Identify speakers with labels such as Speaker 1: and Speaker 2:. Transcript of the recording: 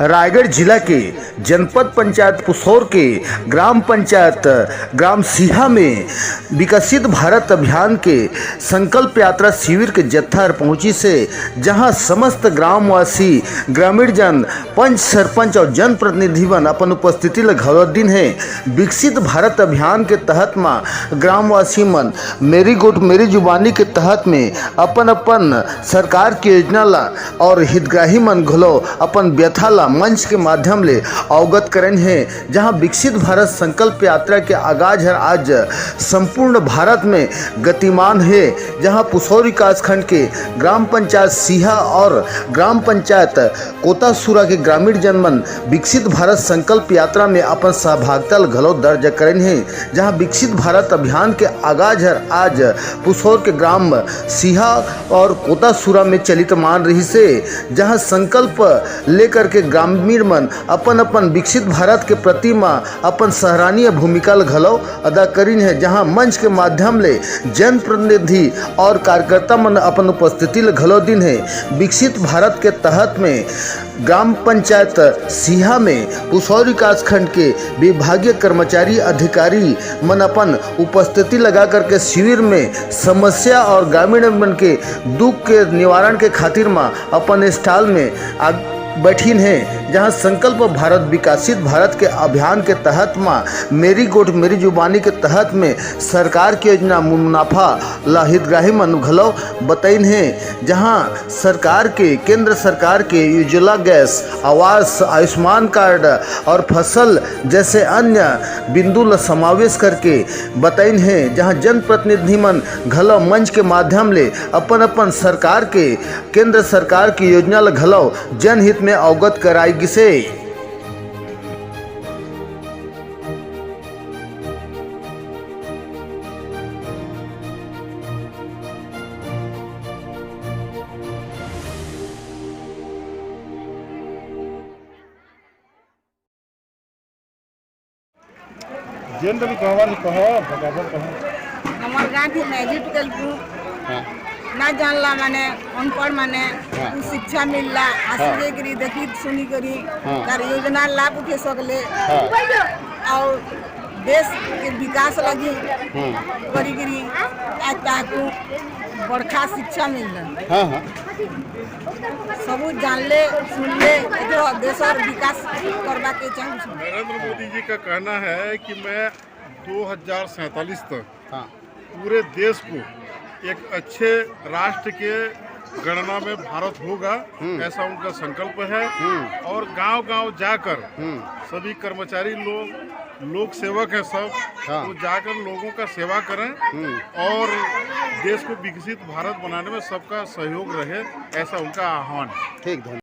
Speaker 1: रायगढ़ जिला के जनपद पंचायत पुसौर के ग्राम पंचायत ग्राम सीहा में विकसित भारत अभियान के संकल्प यात्रा शिविर के जत्था पहुंची से जहां समस्त ग्रामवासी ग्रामीण जन पंच सरपंच और जनप्रतिनिधिगण अपन उपस्थिति लगौदिन है। विकसित भारत अभियान के तहत में ग्रामवासी मन मेरी गोट मेरी जुबानी के तहत में अपन अपन सरकार की योजना ला और हितग्राही मन घलो अपन व्यथा ला मंच के माध्यम ले अवगत करें हैं। जहां विकसित भारत संकल्प यात्रा के आगाज है आज संपूर्ण भारत में गतिमान है। जहां पुसौर विकास खंड के ग्राम पंचायत सीहा और ग्राम पंचायत कोतासुरा के ग्रामीण जनमन विकसित भारत संकल्प यात्रा में अपन सहभागिता घलो दर्ज करें हैं। जहां विकसित भारत अभियान के आगाज है आज पुसौर के ग्राम सीहा और कोतासुरा में चलित मान रही से, जहां संकल्प लेकर के ग्रामीण मन अपन अपन विकसित भारत के प्रति में अपन सराहनीय भूमिका घलो अदा करीन है। जहां मंच के माध्यम ले जनप्रतिनिधि और कार्यकर्ता मन अपन उपस्थिति घलो दिन है। विकसित भारत के तहत में ग्राम पंचायत सीहा में पुसौर विकास खंड के विभागीय कर्मचारी अधिकारी मन अपन उपस्थिति लगा करके शिविर में समस्या और ग्रामीण मन के दुख के निवारण के खातिर में अपन स्टॉल में बैठीन है। जहां संकल्प भारत विकसित भारत के अभियान के तहत में मेरी गोट मेरी जुबानी के तहत में सरकार की योजना मुनाफा ला हितग्राही मन घलो बताइन है। जहां सरकार के केंद्र सरकार के उज्ज्वला गैस आवास आयुष्मान कार्ड और फसल जैसे अन्य बिंदु ला समावेश करके बताइन है। जहां जनप्रतिनिधि मन घलो मंच के माध्यम ले अपन अपन सरकार के केंद्र सरकार की योजना ला घलो जनहित में अवगत कराई गिसे।
Speaker 2: जेन भी कहवा कहो बराबर कहो
Speaker 3: हमार गाँव के मेडिकल ना जानला माने अनपढ़ माने शिक्षा मिलला आसरे करी देखी सुनी करी तार योजना लाभ उठे सकले और देश के विकास लगी करी करी आज ताकू बड़खा शिक्षा मिलला सब जानले सुनले तो देश और विकास करवा के चाहूँ।
Speaker 2: नरेंद्र मोदी जी का कहना है कि मैं 2047 तक पूरे देश को एक अच्छे राष्ट्र के गणना में भारत होगा, ऐसा उनका संकल्प है। और गांव-गांव जाकर सभी कर्मचारी लोग सेवक हैं सब, वो जाकर लोगों का सेवा करें और देश को विकसित भारत बनाने में सबका सहयोग रहे, ऐसा उनका आह्वान है। ठीक।